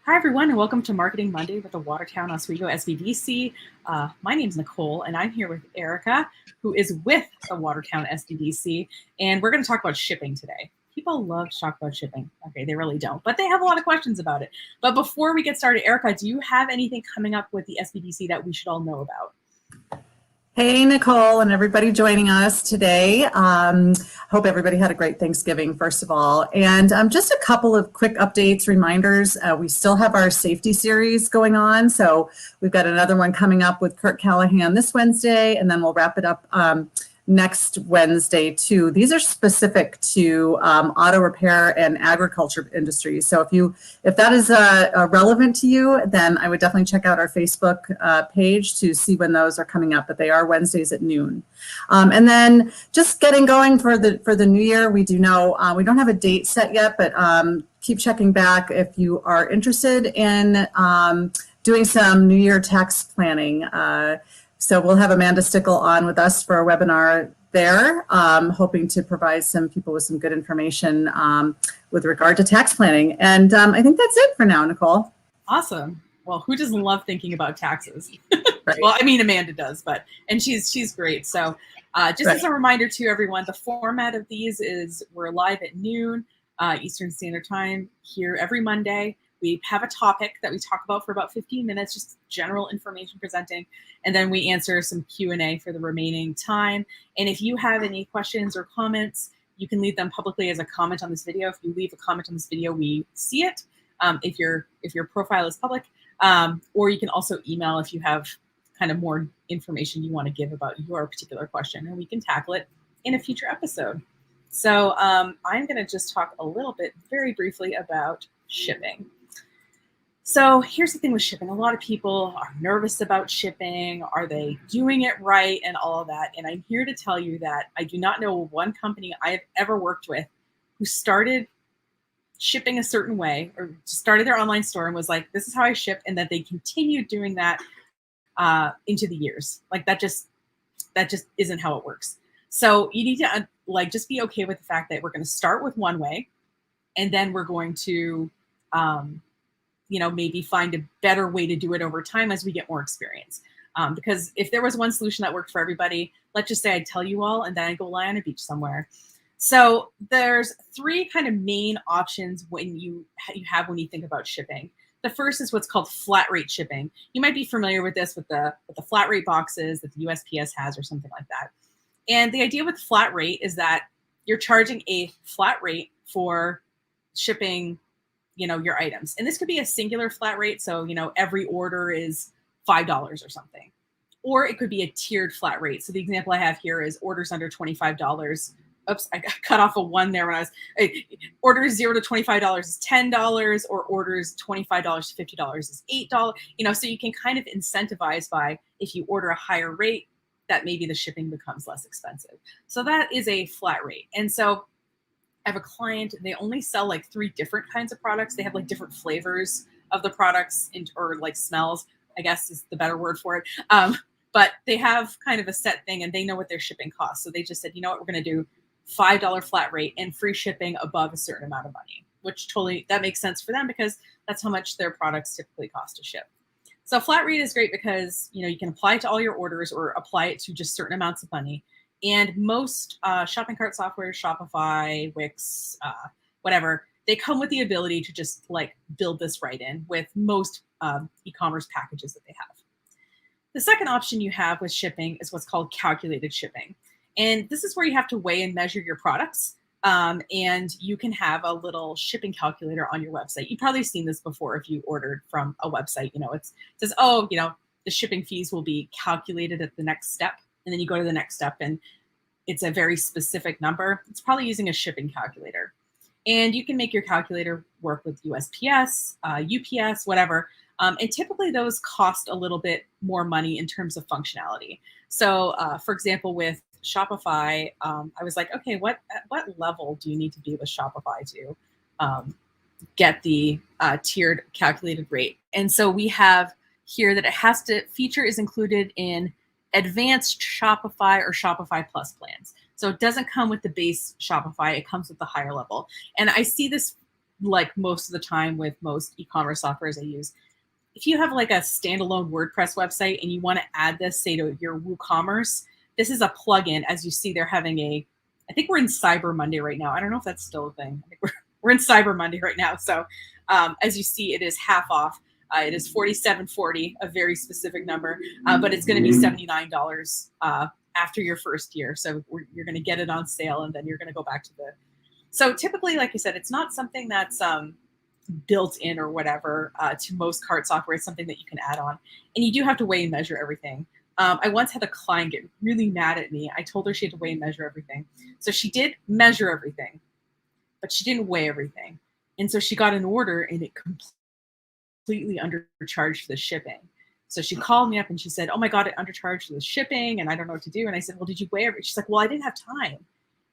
Hi, everyone, and welcome to Marketing Monday with the Watertown Oswego SBDC. My name is Nicole, and I'm here with Erica, who is with the Watertown SBDC, and we're going to talk about shipping today. People love to talk about shipping. Okay, they really don't, but they have a lot of questions about it. But before we get started, Erica, do you have anything coming up with the SBDC that we should all know about? Hey, Nicole, and everybody joining us today. Hope everybody had a great Thanksgiving, first of all. And just a couple of quick updates, reminders. We still have our safety series going on. So we've got another one coming up with Kurt Callahan this Wednesday, and then we'll wrap it up next Wednesday too. These are specific to auto repair and agriculture industries. So if that is relevant to you, then I would definitely check out our Facebook page to see when those are coming up. But they are Wednesdays at noon. And then just getting going for the new year. We do know we don't have a date set yet, but keep checking back if you are interested in doing some New Year tax planning. So we'll have Amanda Stickle on with us for a webinar there, hoping to provide some people with some good information with regard to tax planning. And I think that's it for now, Nicole. Awesome. Well, who doesn't love thinking about taxes? Right. Well, I mean, Amanda does, and she's great. So just as a reminder to everyone, the format of these is we're live at noon Eastern Standard Time here every Monday. We have a topic that we talk about for about 15 minutes, just general information presenting, and then we answer some Q&A for the remaining time. And if you have any questions or comments, you can leave them publicly as a comment on this video. If you leave a comment on this video, we see it. If your profile is public, or you can also email if you have kind of more information you want to give about your particular question, and we can tackle it in a future episode. So I'm going to just talk a little bit very briefly about shipping. So here's the thing with shipping. A lot of people are nervous about shipping. Are they doing it right and all of that? And I'm here to tell you that I do not know one company I have ever worked with who started shipping a certain way or started their online store and was like, this is how I ship, and that they continued doing that into the years. Like that just isn't how it works. So you need to just be okay with the fact that we're going to start with one way, and then we're going to maybe find a better way to do it over time as we get more experience. Because if there was one solution that worked for everybody, let's just say I'd tell you all and then I'd go lie on a beach somewhere. So there's three kind of main options when you think about shipping. The first is what's called flat rate shipping. You might be familiar with this with the flat rate boxes that the USPS has or something like that. And the idea with flat rate is that you're charging a flat rate for shipping your items. And this could be a singular flat rate. So, every order is $5 or something. Or it could be a tiered flat rate. So the example I have here is orders under $25. Oops, I got cut off a one there when I was, orders $0 to $25 is $10, or orders $25 to $50 is $8. So you can kind of incentivize by, if you order a higher rate, that maybe the shipping becomes less expensive. So that is a flat rate. And so I have a client, they only sell like 3 different kinds of products. They have like different flavors of the products or like smells, I guess is the better word for it. But they have kind of a set thing and they know what their shipping costs. So they just said, you know what, we're going to do $5 flat rate and free shipping above a certain amount of money, which totally, that makes sense for them because that's how much their products typically cost to ship. So flat rate is great because, you can apply it to all your orders or apply it to just certain amounts of money. And most shopping cart software, Shopify, Wix, whatever, they come with the ability to just like build this right in with most e-commerce packages that they have. The second option you have with shipping is what's called calculated shipping. And this is where you have to weigh and measure your products. And you can have a little shipping calculator on your website. You've probably seen this before if you ordered from a website. It says, the shipping fees will be calculated at the next step. And then you go to the next step and it's a very specific number. It's probably using a shipping calculator. And you can make your calculator work with USPS, UPS, whatever. And typically those cost a little bit more money in terms of functionality. So for example, with Shopify, I was like, okay, what level do you need to be with Shopify to get the tiered calculated rate? And so we have here that it has to, feature is included in advanced Shopify or Shopify Plus plans. So it doesn't come with the base Shopify, it comes with the higher level. And I see this like most of the time with most e-commerce softwares I use, if you have like a standalone WordPress website and you want to add this, say, to your WooCommerce, this is a plugin. As you see, they're having I think we're in Cyber Monday right now. I don't know if that's still a thing. I think we're in Cyber Monday right now. So as you see, it is half off. It is $47.40, a very specific number, but it's going to be $79 after your first year. So you're going to get it on sale, and then you're going to go back to so typically, like I said, it's not something that's built in or whatever to most cart software. It's something that you can add on, and you do have to weigh and measure everything. I once had a client get really mad at me. I told her she had to weigh and measure everything. So she did measure everything, but she didn't weigh everything. And so she got an order and it completely undercharged for the shipping. So she called me up and she said, oh my God, it undercharged for the shipping and I don't know what to do. And I said, well, did you weigh everything? She's like, well, I didn't have time.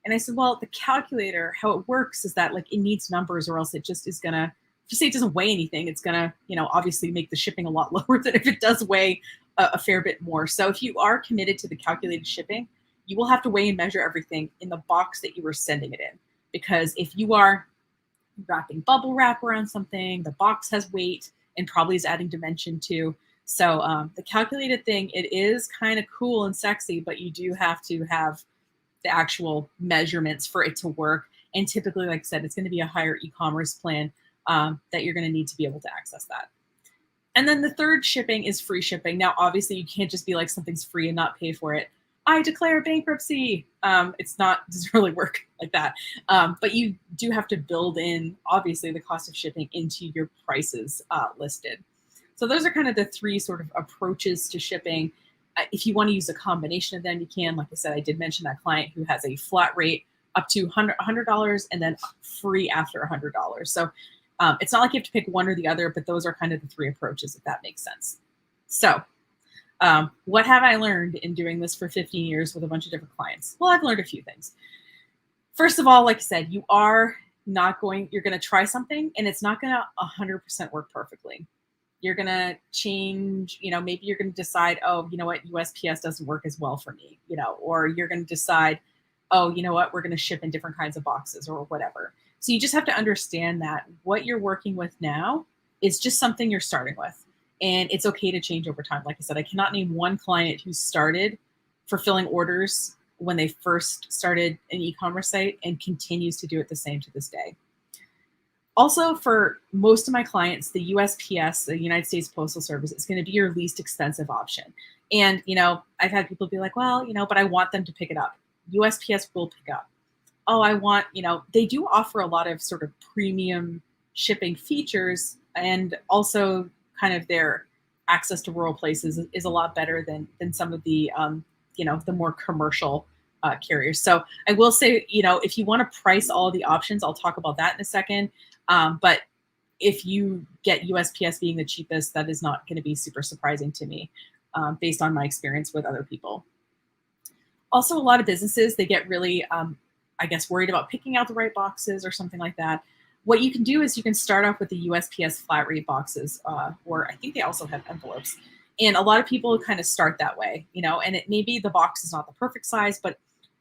And I said, well, the calculator, how it works is that like it needs numbers or else it just is going to, if you say it doesn't weigh anything, it's going to, obviously make the shipping a lot lower than if it does weigh a fair bit more. So if you are committed to the calculated shipping, you will have to weigh and measure everything in the box that you were sending it in. Because if you are wrapping bubble wrap around something, the box has weight and probably is adding dimension too. So the calculated thing, it is kind of cool and sexy, but you do have to have the actual measurements for it to work. And typically, like I said, it's going to be a higher e-commerce plan that you're going to need to be able to access that. And then the third shipping is free shipping. Now, obviously, you can't just be like something's free and not pay for it. I declare bankruptcy. Doesn't really work like that. But you do have to build in, obviously, the cost of shipping into your prices listed. So those are kind of the three sort of approaches to shipping. If you want to use a combination of them, you can. Like I said, I did mention that client who has a flat rate up to $100 and then free after $100. So it's not like you have to pick one or the other, but those are kind of the three approaches, if that makes sense. So what have I learned in doing this for 15 years with a bunch of different clients? Well, I've learned a few things. First of all, like I said, you're going to try something and it's not going to 100% work perfectly. You're going to change, maybe you're going to decide, oh, you know what, USPS doesn't work as well for me, or you're going to decide, oh, you know what, we're going to ship in different kinds of boxes or whatever. So you just have to understand that what you're working with now is just something you're starting with. And it's okay to change over time. Like I said, I cannot name one client who started fulfilling orders when they first started an e-commerce site and continues to do it the same to this day. Also, for most of my clients, the USPS, the United States Postal Service, is going to be your least expensive option. And, I've had people be like, well, but I want them to pick it up. USPS will pick up. Oh, I want, they do offer a lot of sort of premium shipping features, and also kind of their access to rural places is a lot better than some of the, the more commercial carriers. So I will say, if you want to price all the options, I'll talk about that in a second. But if you get USPS being the cheapest, that is not going to be super surprising to me based on my experience with other people. Also, a lot of businesses, they get really, worried about picking out the right boxes or something like that. What you can do is you can start off with the USPS flat rate boxes, or I think they also have envelopes. And a lot of people kind of start that way, and it maybe the box is not the perfect size, but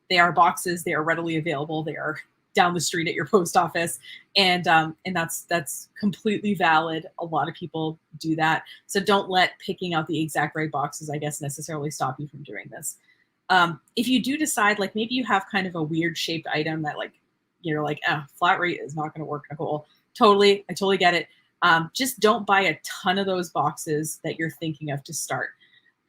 they are boxes, they are readily available, they are down the street at your post office. And that's completely valid. A lot of people do that. So don't let picking out the exact right boxes, I guess, necessarily stop you from doing this. If you do decide, like maybe you have kind of a weird shaped item that like, you're like, flat rate is not going to work, Nicole. I totally get it. Just don't buy a ton of those boxes that you're thinking of to start.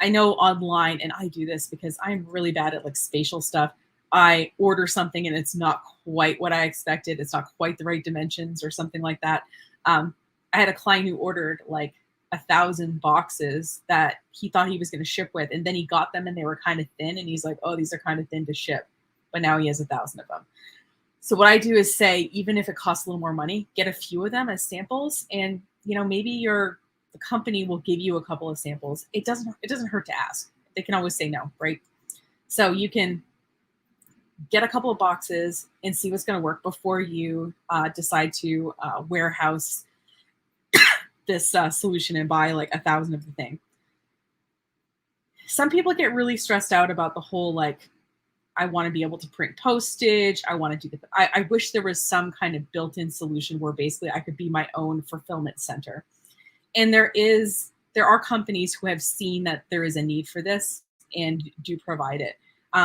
I know online, and I do this because I'm really bad at like spatial stuff. I order something and it's not quite what I expected. It's not quite the right dimensions or something like that. I had a client who ordered like 1,000 boxes that he thought he was going to ship with. And then he got them and they were kind of thin. And he's like, oh, these are kind of thin to ship. But now he has 1,000 of them. So what I do is say, even if it costs a little more money, get a few of them as samples. And, maybe the company will give you a couple of samples. It doesn't hurt to ask. They can always say no, right? So you can get a couple of boxes and see what's going to work before you decide to warehouse this solution and buy like 1,000 of the thing. Some people get really stressed out about the whole like I want to be able to print postage. I want to do I wish there was some kind of built-in solution where basically I could be my own fulfillment center. And there are companies who have seen that there is a need for this and do provide it.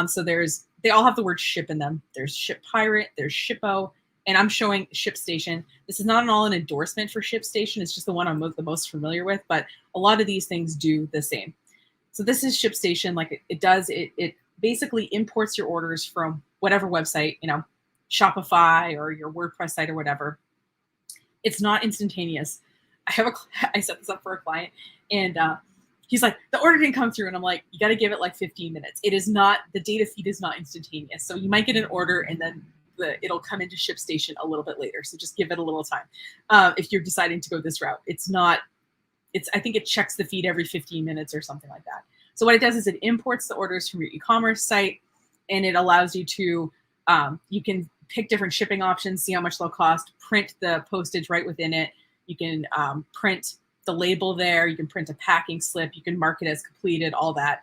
So they all have the word ship in them. There's Ship Pirate, there's Shippo, and I'm showing ShipStation. This is not at all an endorsement for ShipStation. It's just the one I'm the most familiar with, but a lot of these things do the same. So this is ShipStation. Like it basically imports your orders from whatever website, Shopify or your WordPress site or whatever. It's not instantaneous. I set this up for a client, and he's like, the order didn't come through, and I'm like, you got to give it like 15 minutes. It is not, the data feed is not instantaneous. So you might get an order and then it'll come into ShipStation a little bit later. So just give it a little time. If you're deciding to go this route, I think it checks the feed every 15 minutes or something like that. So what it does is it imports the orders from your e-commerce site, and it allows you to, you can pick different shipping options, see how much they'll cost, print the postage right within it. You can print the label there. You can print a packing slip. You can mark it as completed, all that.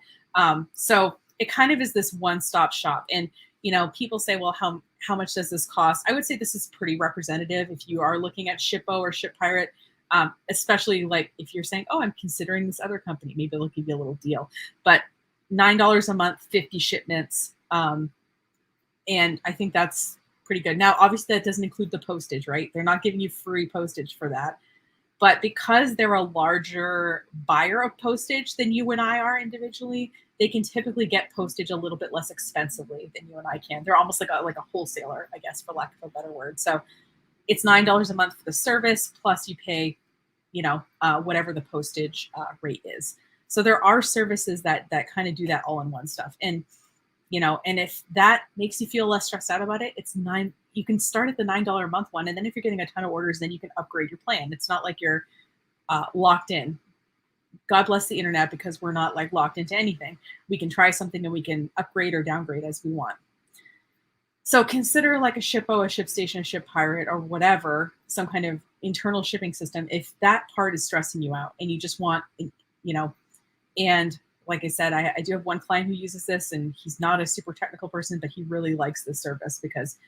So it kind of is this one-stop shop. And, people say, well, how much does this cost? I would say this is pretty representative if you are looking at Shippo or Ship Pirate, especially like if you're saying, oh, I'm considering this other company, maybe they'll give you a little deal. But $9 a month, 50 shipments. And I think that's pretty good. Now, obviously, that doesn't include the postage, right? They're not giving you free postage for that. But because they're a larger buyer of postage than you and I are individually, they can typically get postage a little bit less expensively than you and I can. They're almost like a wholesaler, I guess, for lack of a better word. So it's $9 a month for the service, plus you pay, whatever the postage rate is. So there are services that kind of do that all-in-one stuff. And and if that makes you feel less stressed out about it, you can start at the $9 a month one. And then if you're getting a ton of orders, then you can upgrade your plan. It's not like you're locked in. God bless the internet, because we're not like locked into anything. We can try something and we can upgrade or downgrade as we want. So consider like a Shippo, a ShipStation, a Ship Pirate, or whatever, some kind of internal shipping system. If that part is stressing you out and you just want, and like I said, I do have one client who uses this, and he's not a super technical person, but he really likes this service because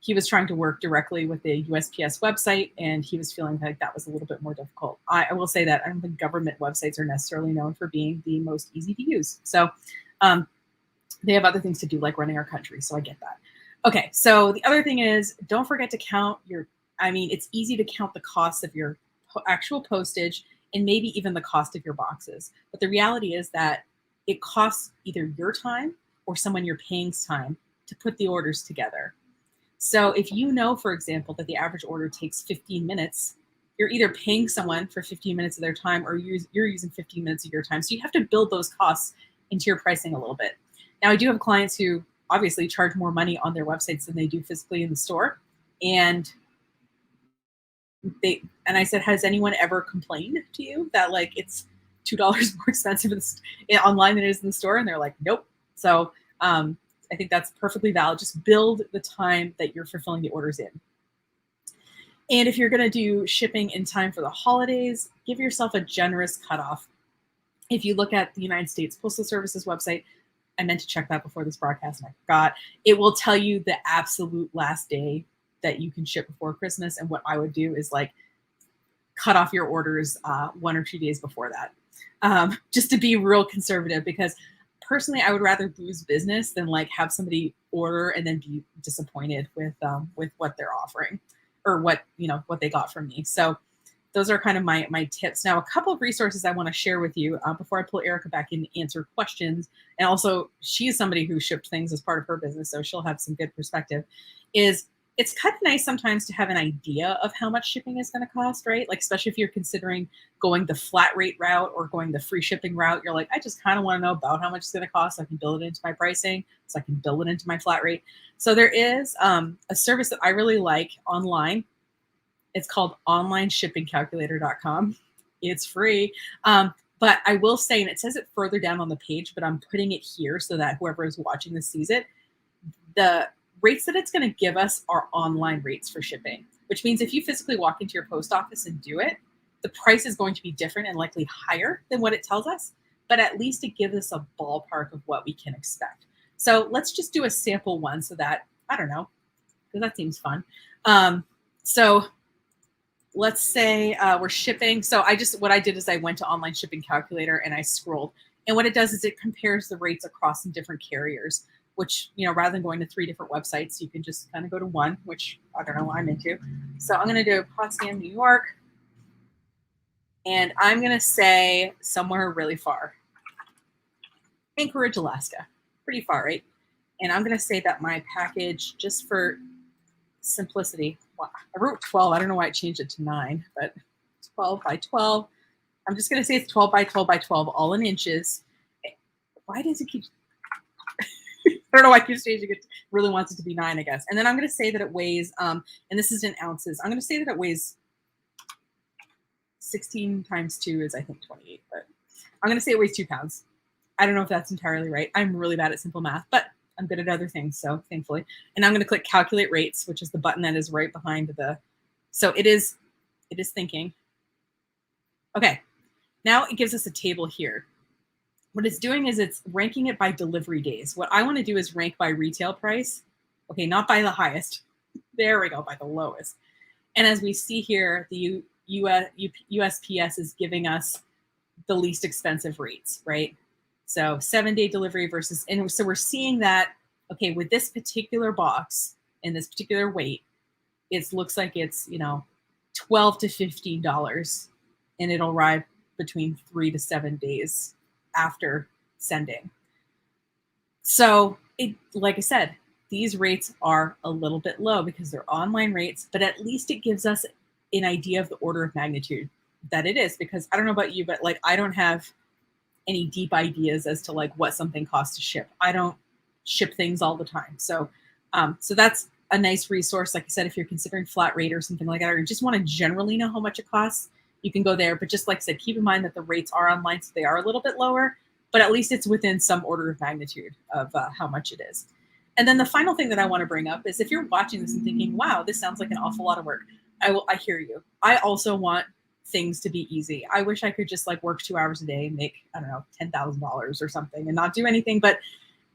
he was trying to work directly with the USPS website, and he was feeling like that was a little bit more difficult. I will say that I don't think government websites are necessarily known for being the most easy to use. So they have other things to do, like running our country. So I get that. Okay, so the other thing is, don't forget to count it's easy to count the cost of your actual postage and maybe even the cost of your boxes. But the reality is that it costs either your time or someone you're paying's time to put the orders together. So if you know, for example, that the average order takes 15 minutes, you're either paying someone for 15 minutes of their time or you're using 15 minutes of your time. So you have to build those costs into your pricing a little bit. Now, I do have clients who obviously charge more money on their websites than they do physically in the store. And I said, has anyone ever complained to you that like it's $2 more expensive online than it is in the store? And they're like, nope. So I think that's perfectly valid. Just build the time that you're fulfilling the orders in. And if you're going to do shipping in time for the holidays, give yourself a generous cutoff. If you look at the United States Postal Service's website, I meant to check that before this broadcast and I forgot. It will tell you the absolute last day that you can ship before Christmas. And what I would do is like cut off your orders 1 or 2 days before that, just to be real conservative, because personally, I would rather lose business than like have somebody order and then be disappointed with what they're offering or what they got from me. So those are kind of my tips. Now, a couple of resources I want to share with you before I pull Erica back in to answer questions. And also, she is somebody who shipped things as part of her business, so she'll have some good perspective. It's kind of nice sometimes to have an idea of how much shipping is going to cost, right? Like, especially if you're considering going the flat rate route or going the free shipping route, you're like, I just kind of want to know about how much it's going to cost so I can build it into my pricing, so I can build it into my flat rate. So there is a service that I really like online. It's called onlineshippingcalculator.com. It's free. But I will say, and it says it further down on the page, but I'm putting it here so that whoever is watching this sees it. The rates that it's going to give us are online rates for shipping, which means if you physically walk into your post office and do it, the price is going to be different and likely higher than what it tells us, but at least it gives us a ballpark of what we can expect. So let's just do a sample one so that, I don't know, because that seems fun. So let's say we're shipping. So what I did is I went to Online Shipping Calculator and I scrolled. And what it does is it compares the rates across some different carriers, which, rather than going to 3 different websites, you can just kind of go to one, which I don't know what I'm into. So I'm going to do Potsdam, New York. And I'm going to say somewhere really far. Anchorage, Alaska. Pretty far, right? And I'm going to say that my package, just for simplicity, well, I wrote 12. I don't know why I changed it to 9, but 12 by 12. I'm just going to say it's 12 by 12 by 12, all in inches. Why does it keep... I don't know why I keep changing it. Really wants it to be 9, I guess. And then I'm going to say that it weighs, and this is in ounces. I'm going to say that it weighs 16 times 2 is, I think, 28. But I'm going to say it weighs 2 pounds. I don't know if that's entirely right. I'm really bad at simple math, but I'm good at other things, so thankfully. And I'm going to click Calculate Rates, which is the button that is right behind the... So it is thinking. Okay, now it gives us a table here. What it's doing is it's ranking it by delivery days. What I want to do is rank by retail price. Okay, not by the highest. There we go, by the lowest. And as we see here, the USPS is giving us the least expensive rates, right? So 7-day delivery versus, and so we're seeing that, okay, with this particular box and this particular weight, it looks like it's, $12 to $15, and it'll arrive between 3 to 7 days after sending. So like I said, these rates are a little bit low because they're online rates, but at least it gives us an idea of the order of magnitude that it is, because I don't know about you, but like, I don't have any deep ideas as to like what something costs to ship. I don't ship things all the time. So that's a nice resource. Like I said, if you're considering flat rate or something like that, or you just want to generally know how much it costs, you can go there. But just like I said, keep in mind that the rates are online, so they are a little bit lower, but at least it's within some order of magnitude of how much it is. And then the final thing that I want to bring up is if you're watching this and thinking, wow, this sounds like an awful lot of work, I hear you. I also want things to be easy. I wish I could just like work 2 hours a day and make, I don't know, $10,000 or something and not do anything, but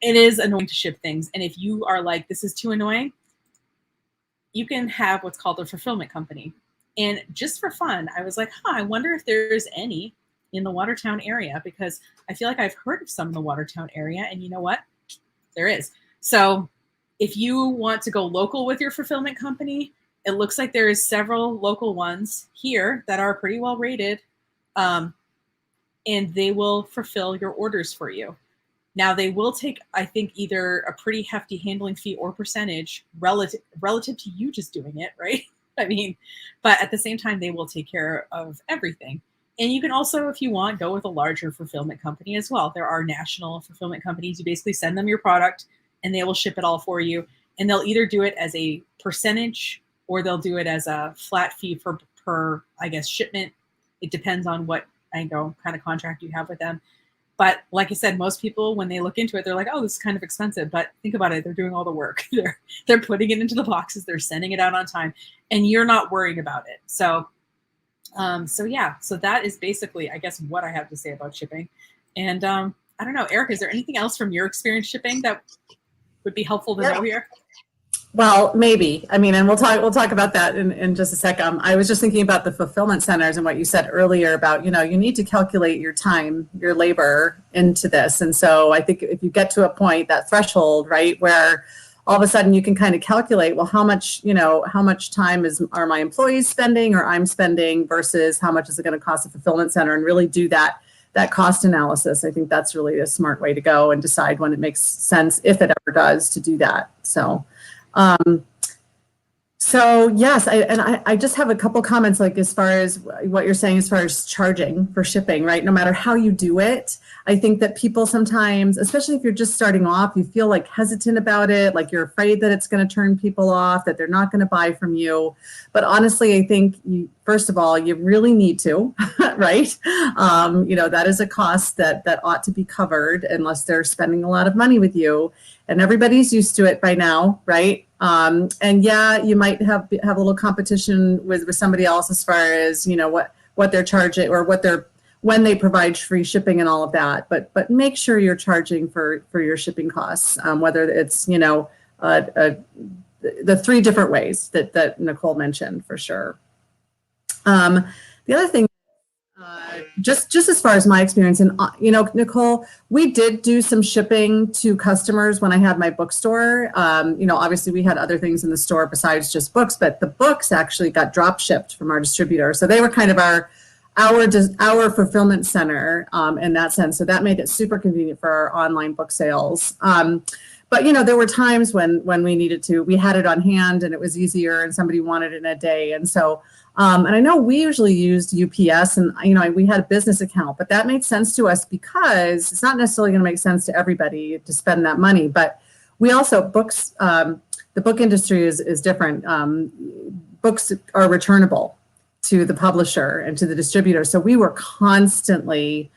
it is annoying to ship things. And if you are like, this is too annoying, you can have what's called a fulfillment company. And just for fun, I was like, I wonder if there's any in the Watertown area, because I feel like I've heard of some in the Watertown area, and you know what? There is. So if you want to go local with your fulfillment company, it looks like there is several local ones here that are pretty well rated, and they will fulfill your orders for you. Now, they will take, I think, either a pretty hefty handling fee or percentage relative to you just doing it, right? I mean, but at the same time, they will take care of everything. And you can also, if you want, go with a larger fulfillment company as well. There are national fulfillment companies. You basically send them your product and they will ship it all for you. And they'll either do it as a percentage or they'll do it as a flat fee per I guess, shipment. It depends on what kind of contract you have with them. But like I said, most people, when they look into it, they're like, oh, this is kind of expensive. But think about it. They're doing all the work. They're putting it into the boxes. They're sending it out on time. And you're not worrying about it. So yeah. So that is basically, I guess, what I have to say about shipping. And I don't know, Eric, is there anything else from your experience shipping that would be helpful to know here? Well, maybe. I mean, and we'll talk about that in just a sec. I was just thinking about the fulfillment centers and what you said earlier about, you need to calculate your time, your labor into this. And so I think if you get to a point, that threshold, right, where all of a sudden you can kind of calculate, well, how much time are my employees spending or I'm spending versus how much is it going to cost a fulfillment center, and really do that cost analysis. I think that's really a smart way to go and decide when it makes sense, if it ever does, to do that. So yes, I just have a couple comments, like as far as what you're saying, as far as charging for shipping, right? No matter how you do it, I think that people sometimes, especially if you're just starting off, you feel like hesitant about it, like you're afraid that it's going to turn people off, that they're not going to buy from you. But honestly, I think first of all, you really need to, right? That is a cost that ought to be covered unless they're spending a lot of money with you. And everybody's used to it by now, right? And yeah, you might have a little competition with somebody else as far as what they're charging or what when they provide free shipping and all of that, but make sure you're charging for your shipping costs, whether it's, the three different ways that Nicole mentioned for sure. The other thing, just as far as my experience, and Nicole, we did do some shipping to customers when I had my bookstore. Obviously we had other things in the store besides just books, but the books actually got drop shipped from our distributor, so they were kind of our fulfillment center in that sense. So that made it super convenient for our online book sales. But there were times when we needed to, we had it on hand and it was easier, and somebody wanted it in a day. And so, and I know we usually used UPS, and we had a business account, but that made sense to us because it's not necessarily going to make sense to everybody to spend that money. But we also, books, the book industry is different. Books are returnable to the publisher and to the distributor. So we were constantly,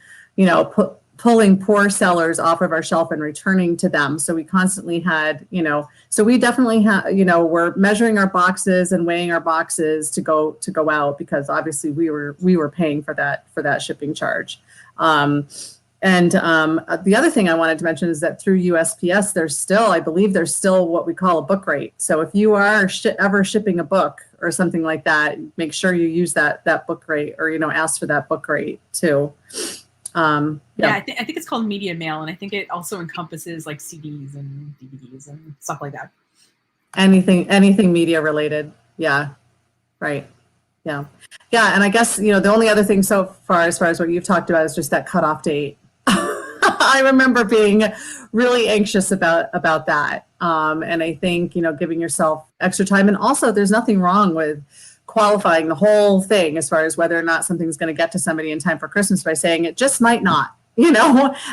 pulling poor sellers off of our shelf and returning to them. So we constantly had, so we definitely had, we're measuring our boxes and weighing our boxes to go out, because obviously we were paying for that shipping charge. The other thing I wanted to mention is that through USPS, I believe there's still what we call a book rate. So if you are ever shipping a book or something like that, make sure you use that book rate, or, ask for that book rate too. I think it's called media mail, and I think it also encompasses like CDs and DVDs and stuff like that. Anything media related. Yeah. Right. Yeah. Yeah. And I guess, the only other thing so far, as what you've talked about, is just that cutoff date. I remember being really anxious about that. And I think, giving yourself extra time, and also there's nothing wrong with qualifying the whole thing as far as whether or not something's going to get to somebody in time for Christmas by saying it just might not,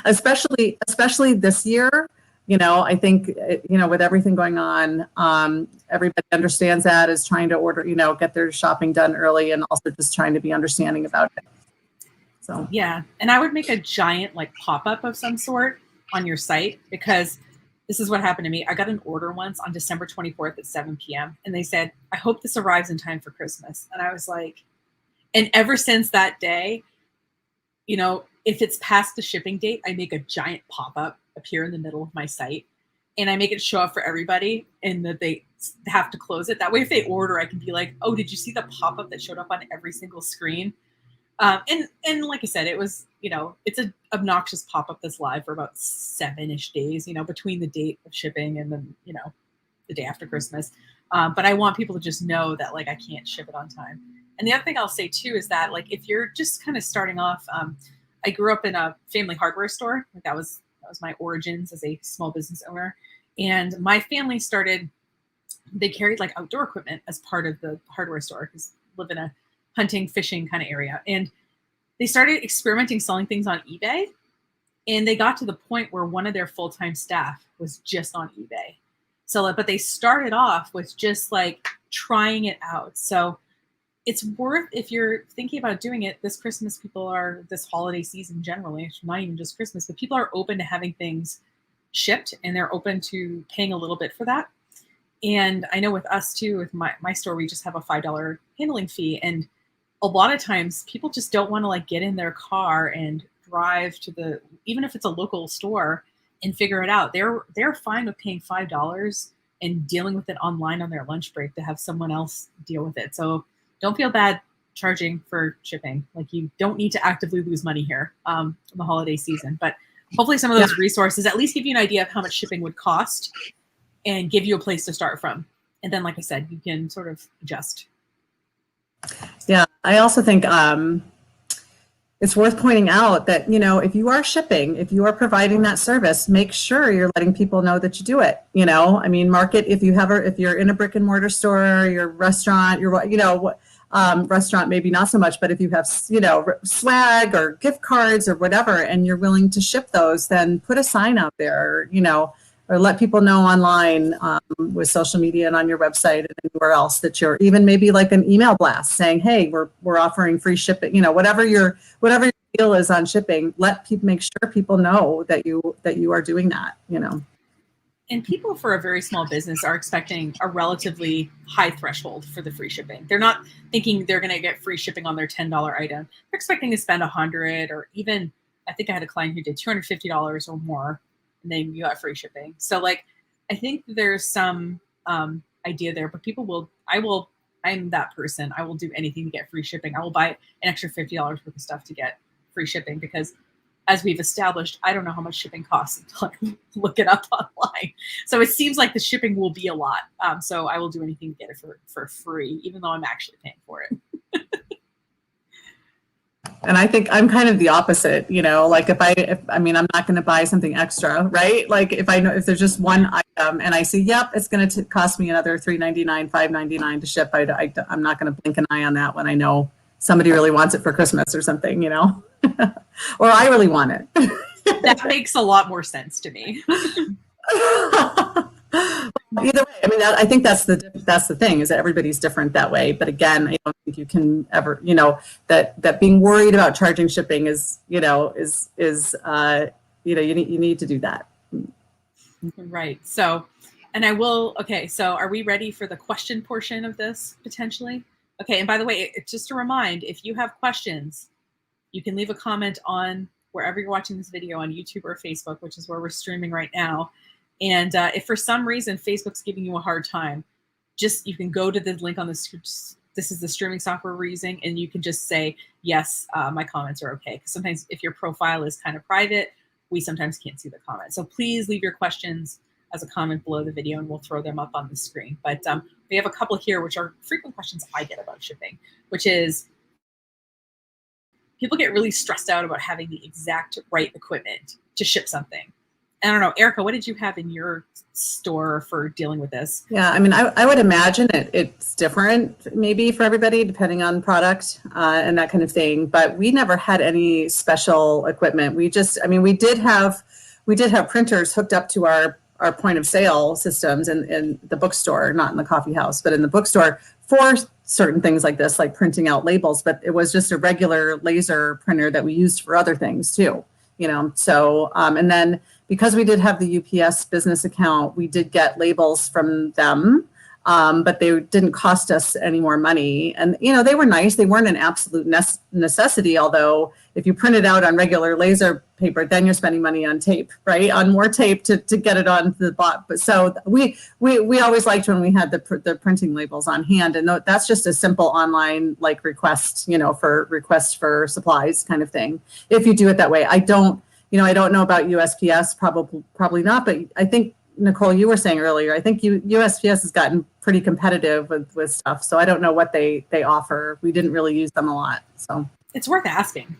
especially this year. I think, with everything going on, everybody understands that, is trying to order, get their shopping done early, and also just trying to be understanding about it. So, yeah. And I would make a giant pop-up of some sort on your site, because this is what happened to me. I got an order once on December 24th at 7 p.m. and they said, "I hope this arrives in time for Christmas." And I was like, and ever since that day, if it's past the shipping date, I make a giant pop-up appear in the middle of my site, and I make it show up for everybody, and that they have to close it. That way, if they order, I can be like, "Oh, did you see the pop-up that showed up on every single screen?" And like I said, it was, it's an obnoxious pop-up that's live for about 7-ish days, between the date of shipping and then, the day after Christmas. But I want people to just know that I can't ship it on time. And the other thing I'll say too is that if you're just kind of starting off, I grew up in a family hardware store. That was my origins as a small business owner. And my family they carried outdoor equipment as part of the hardware store, because I live in a hunting, fishing kind of area. And they started experimenting selling things on eBay. And they got to the point where one of their full-time staff was just on eBay. So, but they started off with just trying it out. So it's worth, if you're thinking about doing it this Christmas, this holiday season generally, not even just Christmas, but people are open to having things shipped, and they're open to paying a little bit for that. And I know with us too, with my store, we just have a $5 handling fee. And a lot of times people just don't want to get in their car and drive to even if it's a local store, and figure it out. They're fine with paying $5 and dealing with it online on their lunch break to have someone else deal with it. So don't feel bad charging for shipping. You don't need to actively lose money here in the holiday season. But hopefully some of those resources at least give you an idea of how much shipping would cost and give you a place to start from. And then, like I said, you can sort of adjust. Yeah, I also think it's worth pointing out that, if you are shipping, if you are providing that service, make sure you're letting people know that you do it. Market, if you're in a brick and mortar store, your restaurant, restaurant, maybe not so much, but if you have, swag or gift cards or whatever, and you're willing to ship those, then put a sign out there, or let people know online with social media and on your website and anywhere else that you're, even maybe an email blast saying, "Hey, we're offering free shipping." Whatever your deal is on shipping, make sure people know that you are doing that. And people for a very small business are expecting a relatively high threshold for the free shipping. They're not thinking they're going to get free shipping on their $10 item. They're expecting to spend $100, or even, I think I had a client who did $250 or more, and then you got free shipping. So like, I think there's some idea there, but I'm that person. I will do anything to get free shipping. I will buy an extra $50 worth of stuff to get free shipping, because as we've established, I don't know how much shipping costs until I look it up online. So it seems like the shipping will be a lot. So I will do anything to get it for free, even though I'm actually paying for it. And I think I'm kind of the opposite, like I'm not going to buy something extra, right? Like if I know, if there's just one item and I see, yep, it's going to cost me another $3.99, $5.99 to ship, I'm not going to blink an eye on that when I know somebody really wants it for Christmas or something, or I really want it. That makes a lot more sense to me. Either way, I think that's the thing, is that everybody's different that way. But again, I don't think you can ever, that being worried about charging shipping is you need to do that. Right. So, and I will. Okay. So, are we ready for the question portion of this potentially? Okay. And by the way, just to remind, if you have questions, you can leave a comment on wherever you're watching this video, on YouTube or Facebook, which is where we're streaming right now. And if for some reason Facebook's giving you a hard time, you can go to the link on this is the streaming software we're using, and you can just say, yes, my comments are okay. Because sometimes if your profile is kind of private, we sometimes can't see the comments. So please leave your questions as a comment below the video, and we'll throw them up on the screen. But we have a couple here, which are frequent questions I get about shipping, which is, people get really stressed out about having the exact right equipment to ship something. I don't know, Erica, what did you have in your store for dealing with this? Yeah, I would imagine it's different maybe for everybody, depending on product and that kind of thing. But we never had any special equipment. We did have printers hooked up to our point of sale systems in the bookstore, not in the coffee house, but in the bookstore, for certain things like this, like printing out labels. But it was just a regular laser printer that we used for other things too. So and then because we did have the UPS business account, we did get labels from them, but they didn't cost us any more money. And, they were nice. They weren't an absolute necessity, although if you print it out on regular laser paper, then you're spending money on tape, right? On more tape to get it on the bot. But so we always liked when we had the printing labels on hand. And that's just a simple online request, for supplies kind of thing. If you do it that way, I don't know about USPS, probably not, but I think, Nicole, you were saying earlier, I think USPS has gotten pretty competitive with stuff. So I don't know what they offer. We didn't really use them a lot. So it's worth asking.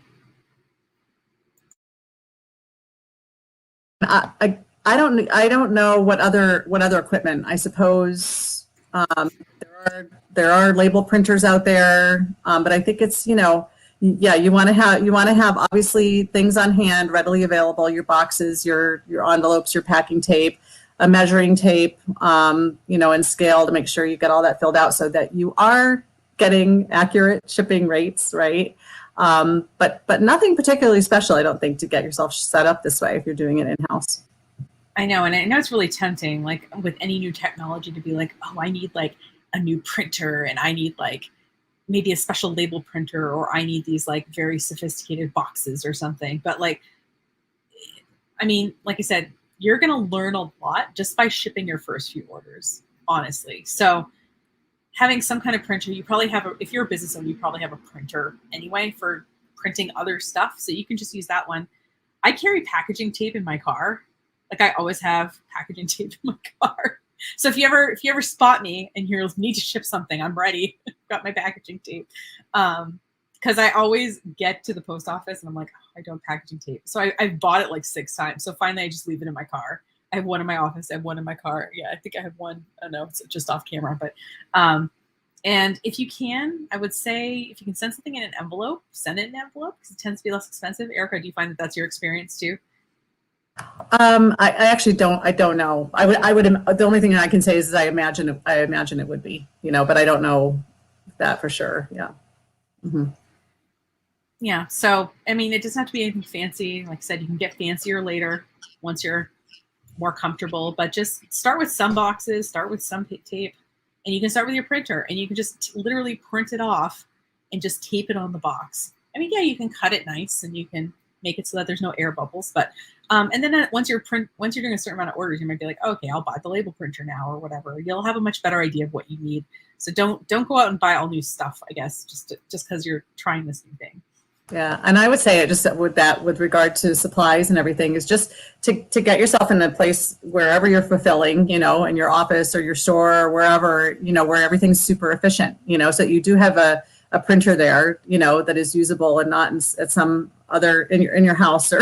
I don't know what other equipment. I suppose there are label printers out there, but I think it's yeah, you want to have obviously things on hand, readily available, your boxes, your envelopes, your packing tape, a measuring tape, and scale to make sure you get all that filled out so that you are getting accurate shipping rates, right? But nothing particularly special, I don't think, to get yourself set up this way if you're doing it in-house. I know, and I know it's really tempting, like with any new technology, to be like, oh, I need like a new printer, and I need like maybe a special label printer, or I need these like very sophisticated boxes or something. But like I said, you're going to learn a lot just by shipping your first few orders, honestly. So having some kind of printer, you probably have, if you're a business owner, you probably have a printer anyway for printing other stuff. So you can just use that one. I carry packaging tape in my car. Like I always have packaging tape in my car. So if you ever spot me and you need to ship something, I'm ready. Got my packaging tape. Because I always get to the post office and I'm like, oh, I don't have packaging tape. So I've bought it like 6 times. So finally I just leave it in my car. I have one in my office. I have one in my car. Yeah, I think I have one. I don't know. It's just off camera. But and if you can, I would say if you can send something in an envelope, send it in an envelope because it tends to be less expensive. Erica, do you find that that's your experience too? I actually don't. I don't know. I would. The only thing I can say is I imagine it would be. But I don't know that for sure. Yeah. Mm-hmm. Yeah. So it doesn't have to be anything fancy. Like I said, you can get fancier later once you're more comfortable, but just start with some boxes, start with some tape, and you can start with your printer and you can just literally print it off and just tape it on the box. I mean, yeah, you can cut it nice and you can make it so that there's no air bubbles, but and then once you're doing a certain amount of orders, you might be like, okay, I'll buy the label printer now or whatever. You'll have a much better idea of what you need. So don't go out and buy all new stuff, I guess, just because you're trying this new thing. Yeah, and I would say just with regard to supplies and everything is just to get yourself in a place wherever you're fulfilling, in your office or your store or wherever, where everything's super efficient, so you do have a printer there, that is usable and not at some other in your house or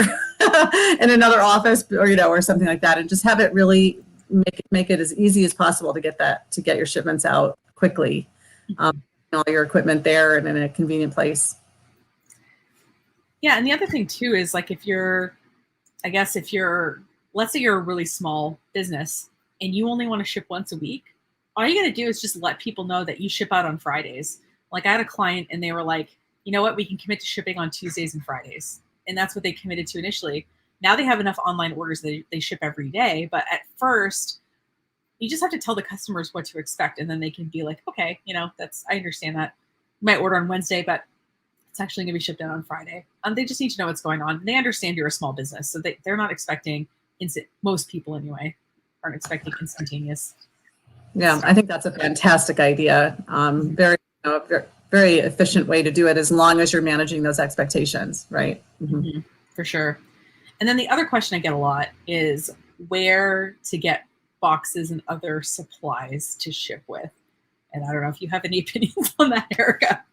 in another office or, or something like that, and just have it really make it as easy as possible to get your shipments out quickly. All your equipment there and in a convenient place. Yeah, and the other thing too is like let's say you're a really small business and you only want to ship once a week, all you got to do is just let people know that you ship out on Fridays. Like I had a client and they were like, you know what, we can commit to shipping on Tuesdays and Fridays. And that's what they committed to initially. Now they have enough online orders that they ship every day. But at first, you just have to tell the customers what to expect. And then they can be like, okay, I understand that. You might order on Wednesday, but it's actually going to be shipped out on Friday. They just need to know what's going on. They understand you're a small business, so they're not expecting most people anyway aren't expecting instantaneous. Yeah, I think that's a fantastic idea. Very, very efficient way to do it as long as you're managing those expectations, right? Mm-hmm. For sure. And then the other question I get a lot is where to get boxes and other supplies to ship with. And I don't know if you have any opinions on that, Erica.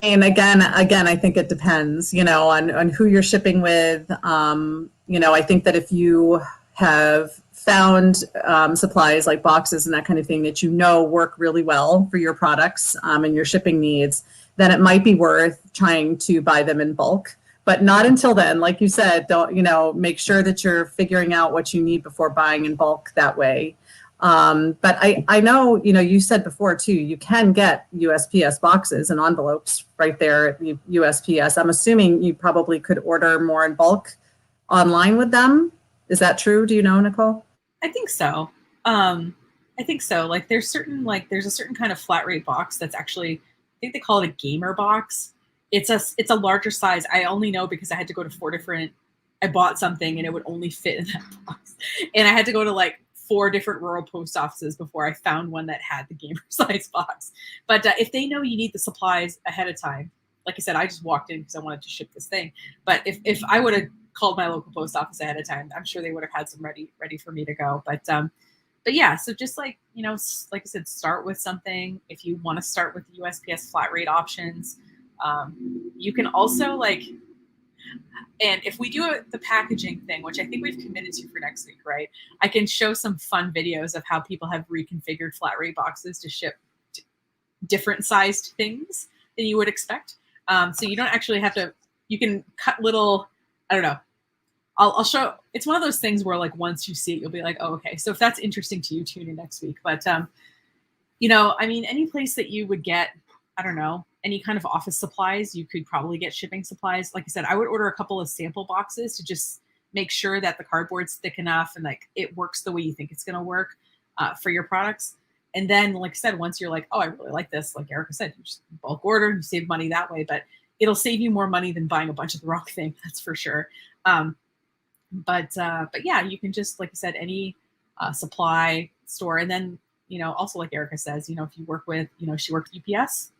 And again, I think it depends, on who you're shipping with. I think that if you have found supplies like boxes and that kind of thing that work really well for your products and your shipping needs, then it might be worth trying to buy them in bulk. But not until then. Like you said, don't, make sure that you're figuring out what you need before buying in bulk that way. But I know, you said before too, you can get USPS boxes and envelopes right there at USPS. I'm assuming you probably could order more in bulk online with them. Is that true? Do you know, Nicole? I think so. Like there's a certain kind of flat rate box that's actually, I think they call it a gamer box. It's a larger size. I only know because I had to go to I bought something and it would only fit in that box. And I had to go to like 4 different rural post offices before I found one that had the gamer size box. But if they know you need the supplies ahead of time, like I said, I just walked in because I wanted to ship this thing. But if I would have called my local post office ahead of time, I'm sure they would have had some ready for me to go. But yeah, so just like I said, start with something. If you want to start with the USPS flat rate options, you can also and if we do the packaging thing, which I think we've committed to for next week, right? I can show some fun videos of how people have reconfigured flat rate boxes to ship different sized things than you would expect. So you don't actually have to, you can cut little, I don't know. I'll show, it's one of those things where once you see it, you'll be like, oh, okay. So if that's interesting to you, tune in next week. But, any place that you would get, I don't know, any kind of office supplies, you could probably get shipping supplies. Like I said, I would order a couple of sample boxes to just make sure that the cardboard's thick enough and it works the way you think it's going to work for your products. And then, like I said, once you're like, oh, I really like this, like Erica said, you just bulk order, you save money that way, but it'll save you more money than buying a bunch of the wrong thing. That's for sure. But yeah, you can just, like I said, any supply store. And then, also like Erica says, if you work with, she worked with UPS,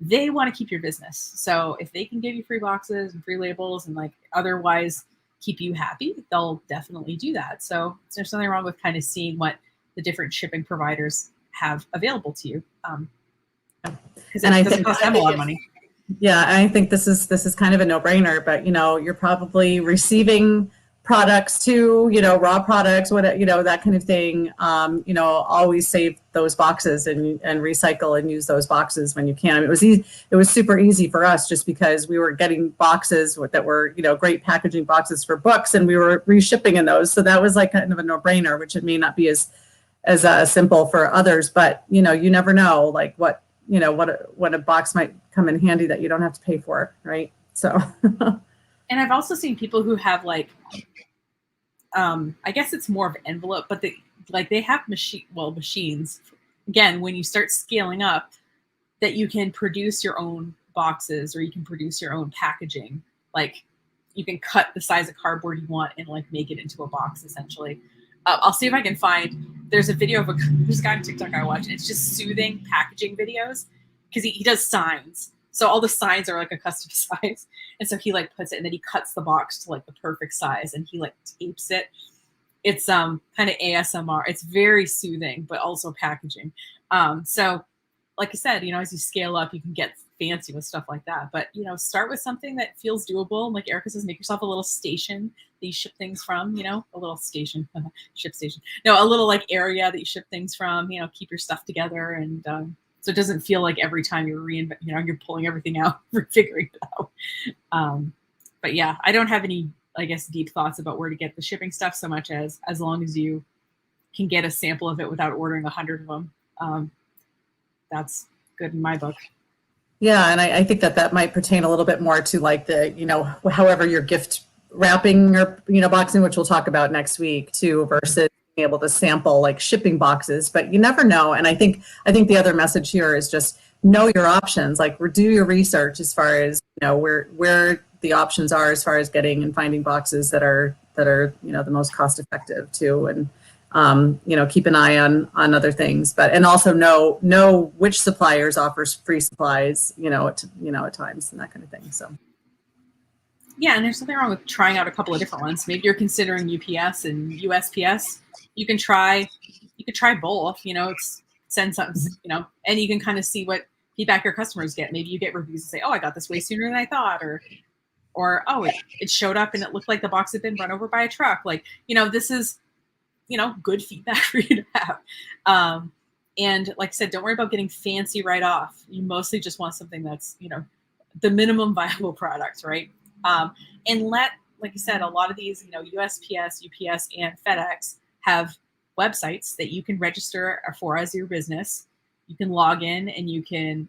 they want to keep your business. So if they can give you free boxes and free labels and otherwise keep you happy, they'll definitely do that. So there's nothing wrong with kind of seeing what the different shipping providers have available to you. Because it doesn't cost them a lot of money. Yeah, I think this is kind of a no-brainer, but you're probably receiving products too, raw products, that kind of thing. Always save those boxes and recycle and use those boxes when you can. I mean, it was super easy for us just because we were getting boxes that were, great packaging boxes for books, and we were reshipping in those. So that was kind of a no-brainer, which it may not be as simple for others, but you never know what a box might come in handy that you don't have to pay for, right? So. And I've also seen people who have I guess it's more of envelope, but they have machines. Again, when you start scaling up, that you can produce your own boxes or you can produce your own packaging. Like you can cut the size of cardboard you want and like make it into a box essentially. I'll see if I can find. There's a video of there's a guy on TikTok I watch. And it's just soothing packaging videos because he does signs. So all the signs are like a custom size, and so he like puts it and then he cuts the box to like the perfect size and he like tapes it. It's kind of ASMR. It's very soothing, but also packaging. So like I said, as you scale up, you can get fancy with stuff like that. But, start with something that feels doable. Like Erica says, make yourself a little station that you ship things from, a little station, ship station. No, a little like area that you ship things from, keep your stuff together. And so it doesn't feel like every time you're you're pulling everything out, figuring it out. But yeah, I don't have any, I guess, deep thoughts about where to get the shipping stuff so much as long as you can get a sample of it without ordering 100 of them. That's good in my book. Yeah, and I think that might pertain a little bit more to like the, however you're gift wrapping or, boxing, which we'll talk about next week too, versus being able to sample like shipping boxes, but you never know. And I think the other message here is just know your options, like do your research as far as, where the options are as far as getting and finding boxes that are, the most cost effective too. And, keep an eye on other things, and also know which suppliers offers free supplies, at times and that kind of thing. So. Yeah, and there's nothing wrong with trying out a couple of different ones. Maybe you're considering UPS and USPS. You can try both. Send something, and you can kind of see what feedback your customers get. Maybe you get reviews and say, "Oh, I got this way sooner than I thought," or "Oh, it showed up and it looked like the box had been run over by a truck." Like, this is, good feedback for you to have. And like I said, don't worry about getting fancy right off. You mostly just want something that's, the minimum viable product, right? And like I said, a lot of these, USPS, UPS, and FedEx have websites that you can register for as your business. You can log in and you can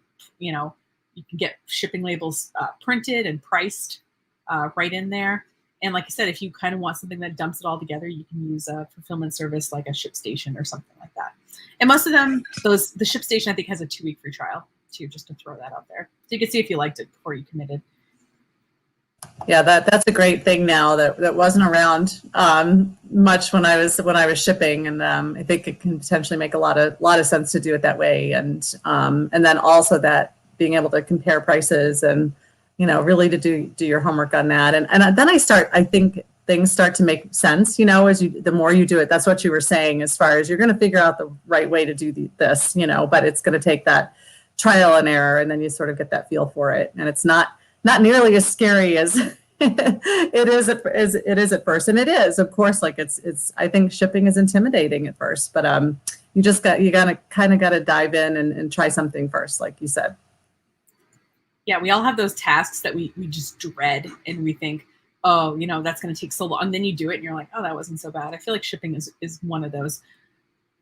get shipping labels printed and priced right in there. And like I said, if you kind of want something that dumps it all together, you can use a fulfillment service like a ShipStation or something like that. And most of them, the ShipStation, I think, has a 2-week free trial too, just to throw that out there. So you can see if you liked it before you committed. Yeah, that's a great thing now that wasn't around much when I was shipping, and I think it can potentially make a lot of sense to do it that way, and then also that being able to compare prices and really to do your homework on that, and then I think things start to make sense, as the more you do it. That's what you were saying, as far as you're going to figure out the right way to do this, but it's going to take that trial and error, and then you sort of get that feel for it, and it's not nearly as scary as it is at first. And it is, of course, like it's I think shipping is intimidating at first, but you gotta kind of dive in and try something first, like you said. Yeah, we all have those tasks that we just dread, and we think, oh, that's going to take so long. And then you do it and you're like, oh, that wasn't so bad. I feel like shipping is one of those.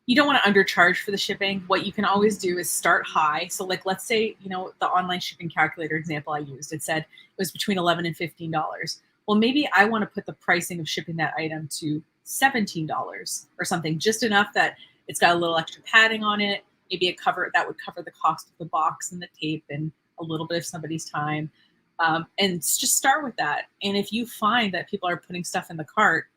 You don't want to undercharge for the shipping. What you can always do is start high. So like, let's say, the online shipping calculator example I used, it said it was between $11 and $15. Well, maybe I want to put the pricing of shipping that item to $17 or something, just enough that it's got a little extra padding on it. Maybe that would cover the cost of the box and the tape and a little bit of somebody's time. And just start with that. And if you find that people are putting stuff in the cart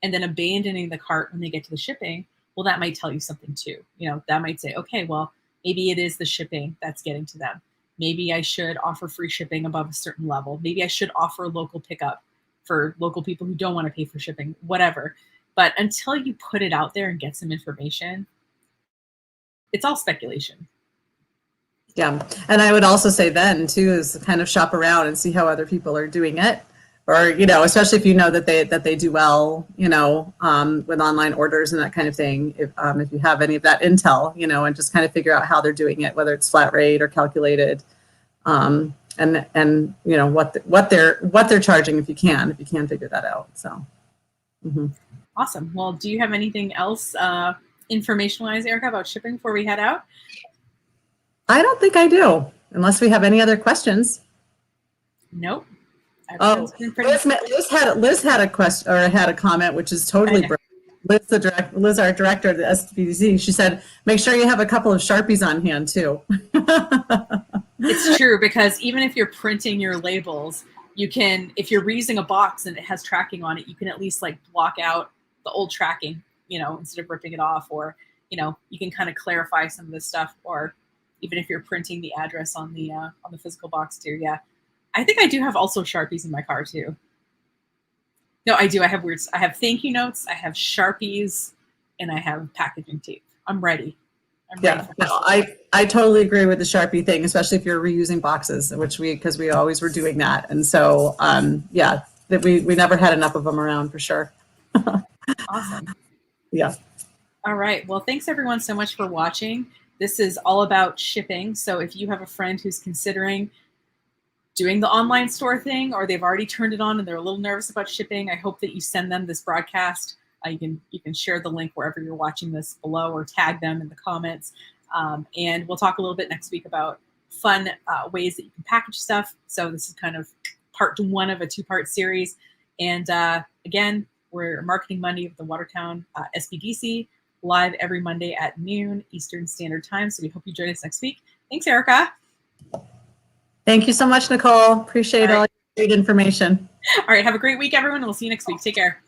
and then abandoning the cart when they get to the shipping, well, that might tell you something too. That might say, okay, well, maybe it is the shipping that's getting to them. Maybe I should offer free shipping above a certain level. Maybe I should offer local pickup for local people who don't want to pay for shipping, whatever. But until you put it out there and get some information, it's all speculation. Yeah. And I would also say then too, is kind of shop around and see how other people are doing it. Or, especially if that they do well, with online orders and that kind of thing. If you have any of that intel, and just kind of figure out how they're doing it, whether it's flat rate or calculated, and what they're charging if you can figure that out. So. Mm-hmm. Awesome. Well, do you have anything else information-wise, Erica, about shipping before we head out? I don't think I do, unless we have any other questions. Nope. Oh, It's been pretty. Liz had a question or had a comment, which is totally brilliant. Liz, our director of the SBDC, she said, make sure you have a couple of Sharpies on hand too. It's true, because even if you're printing your labels, you can, if you're reusing a box and it has tracking on it, you can at least like block out the old tracking, you know, instead of ripping it off, or, you know, you can kind of clarify some of this stuff, or even if you're printing the address on the physical box too. Yeah. I think I do have also Sharpies in my car too. No, I do. I have thank you notes, I have Sharpies, and I have packaging tape. I'm ready. Yeah, no, I totally agree with the Sharpie thing, especially if you're reusing boxes, because we always were doing that. And so, yeah, that we never had enough of them around for sure. Awesome. Yeah. All right. Well, thanks everyone so much for watching. This is all about shipping. So if you have a friend who's considering doing the online store thing, or they've already turned it on and they're a little nervous about shipping, I hope that you send them this broadcast. You can share the link wherever you're watching this below, or tag them in the comments. And we'll talk a little bit next week about fun ways that you can package stuff. So this is kind of part 1 of a 2-part series. And again, we're Marketing Monday of the Watertown SBDC, live every Monday at noon Eastern Standard Time. So we hope you join us next week. Thanks, Erica. Thank you so much, Nicole. Appreciate all your great information. All right. Have a great week, everyone. We'll see you next week. Take care.